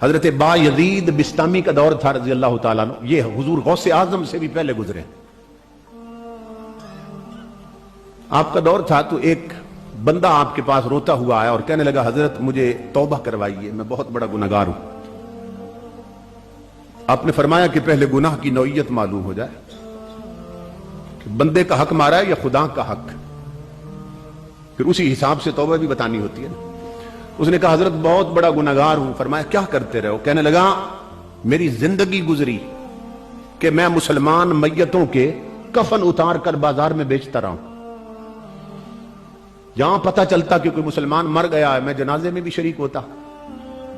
حضرت با یزید بستامی کا دور تھا رضی اللہ تعالیٰ عنہ، یہ حضور غوث اعظم سے بھی پہلے گزرے. آپ کا دور تھا تو ایک بندہ آپ کے پاس روتا ہوا آیا اور کہنے لگا حضرت مجھے توبہ کروائیے، میں بہت بڑا گناہگار ہوں. آپ نے فرمایا کہ پہلے گناہ کی نوعیت معلوم ہو جائے کہ بندے کا حق مارا ہے یا خدا کا حق، پھر اسی حساب سے توبہ بھی بتانی ہوتی ہے نا. اس نے کہا حضرت بہت بڑا گناہگار ہوں. فرمایا کیا کرتے رہو؟ کہنے لگا میری زندگی گزری کہ میں مسلمان میتوں کے کفن اتار کر بازار میں بیچتا رہا ہوں. جہاں پتہ چلتا کہ کوئی مسلمان مر گیا ہے میں جنازے میں بھی شریک ہوتا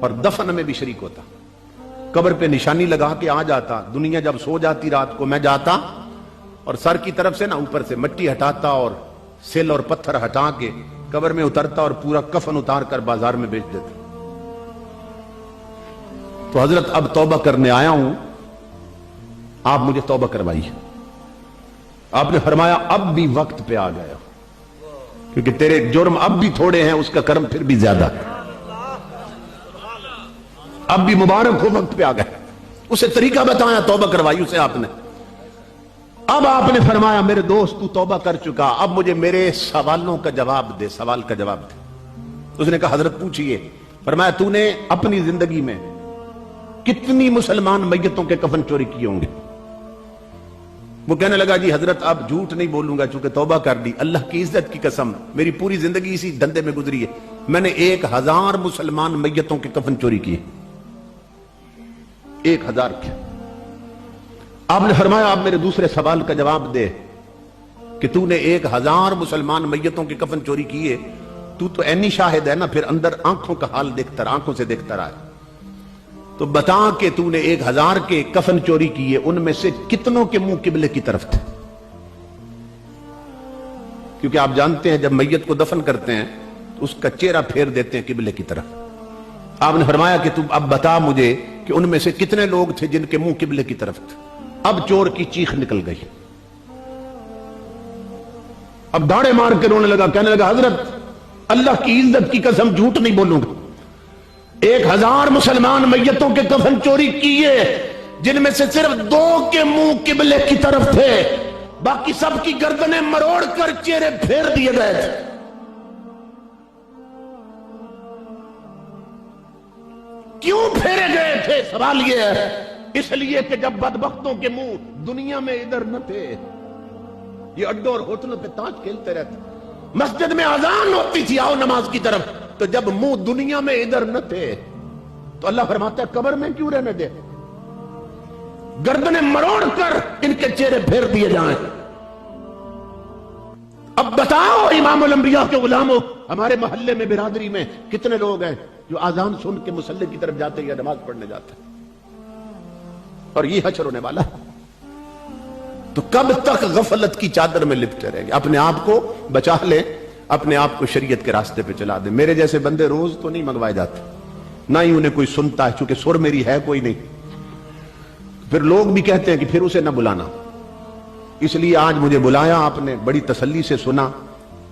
اور دفن میں بھی شریک ہوتا. قبر پہ نشانی لگا کے آ جاتا. دنیا جب سو جاتی رات کو میں جاتا اور سر کی طرف سے اوپر سے مٹی ہٹاتا اور سل اور پتھر ہٹا کے قبر میں اترتا اور پورا کفن اتار کر بازار میں بیچ دیتا. تو حضرت اب توبہ کرنے آیا ہوں، آپ مجھے توبہ کروائیے. آپ نے فرمایا اب بھی وقت پہ آ گیا کیونکہ تیرے جرم اب بھی تھوڑے ہیں، اس کا کرم پھر بھی زیادہ ہے. اب بھی مبارک ہو وقت پہ آ گئے. اسے طریقہ بتایا توبہ کروائی اسے آپ نے. اب آپ نے فرمایا میرے دوست تو توبہ کر چکا، اب مجھے میرے سوالوں کا جواب دے، سوال کا جواب دے. اس نے کہا حضرت پوچھئے. فرمایا تو نے اپنی زندگی میں کتنی مسلمان میتوں کے کفن چوری کیے ہوں گے؟ وہ کہنے لگا جی حضرت اب جھوٹ نہیں بولوں گا چونکہ توبہ کر دی، اللہ کی عزت کی قسم میری پوری زندگی اسی دھندے میں گزری ہے، میں نے 1000 مسلمان میتوں کے کفن چوری کیے. 1000 کے. آپ نے فرمایا آپ میرے دوسرے سوال کا جواب دے کہ تو نے 1000 مسلمان میتوں کے کفن چوری کیے، تو عینی شاہد ہے نا، پھر اندر آنکھوں کا حال دیکھتا رہا، آنکھوں سے دیکھتا رہا. تو بتا کہ تو نے 1000 کے کفن چوری کیے، ان میں سے کتنوں کے منہ قبلے کی طرف تھے؟ کیونکہ آپ جانتے ہیں جب میت کو دفن کرتے ہیں تو اس کا چہرہ پھیر دیتے ہیں قبلے کی طرف. آپ نے فرمایا کہ تو اب بتا مجھے کہ ان میں سے کتنے لوگ تھے جن کے منہ قبلے کی طرف تھے. اب چور کی چیخ نکل گئی، اب داڑے مار کے رونے لگا، کہنے لگا حضرت اللہ کی عزت کی قسم جھوٹ نہیں بولوں گا، 1000 مسلمان میتوں کے کفن چوری کیے جن میں سے صرف 2 کے منہ قبلے کی طرف تھے، باقی سب کی گردنیں مروڑ کر چہرے پھیر دیے گئے تھے. کیوں پھیرے گئے تھے؟ سوال یہ ہے اس لیے کہ جب بدبختوں کے منہ دنیا میں ادھر نہ تھے، یہ اڈوں اور ہوٹلوں پہ تاش کھیلتے رہتے، مسجد میں اذان ہوتی تھی آؤ نماز کی طرف، تو جب منہ دنیا میں ادھر نہ تھے تو اللہ فرماتا ہے قبر میں کیوں رہنے دے، گردنیں مروڑ کر ان کے چہرے پھیر دیے جائیں. اب بتاؤ امام الانبیاء کے غلاموں، ہمارے محلے میں برادری میں کتنے لوگ ہیں جو اذان سن کے مصلی کی طرف جاتے یا نماز پڑھنے جاتے ہیں؟ اور یہ حشر ہونے والا ہے. تو کب تک غفلت کی چادر میں لپٹے رہیں گے؟ اپنے آپ کو بچا لیں، اپنے آپ کو شریعت کے راستے پہ چلا دیں. میرے جیسے بندے روز تو نہیں منگوائے جاتے، نہ ہی انہیں کوئی سنتا ہے، چونکہ سر میری ہے کوئی نہیں. پھر لوگ بھی کہتے ہیں کہ پھر اسے نہ بلانا. اس لیے آج مجھے بلایا آپ نے، بڑی تسلی سے سنا،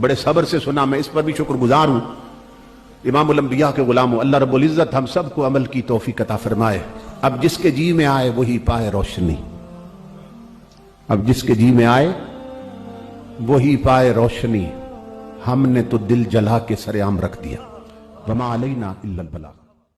بڑے صبر سے سنا، میں اس پر بھی شکر گزار ہوں. امام الانبیاء کے غلاموں، اللہ رب العزت ہم سب کو عمل کی توفیق عطا فرمائے. اب جس کے جی میں آئے وہی پائے روشنی، اب جس کے جی میں آئے وہی پائے روشنی. ہم نے تو دل جلا کے سر عام رکھ دیا. وما علینا الا البلاغ.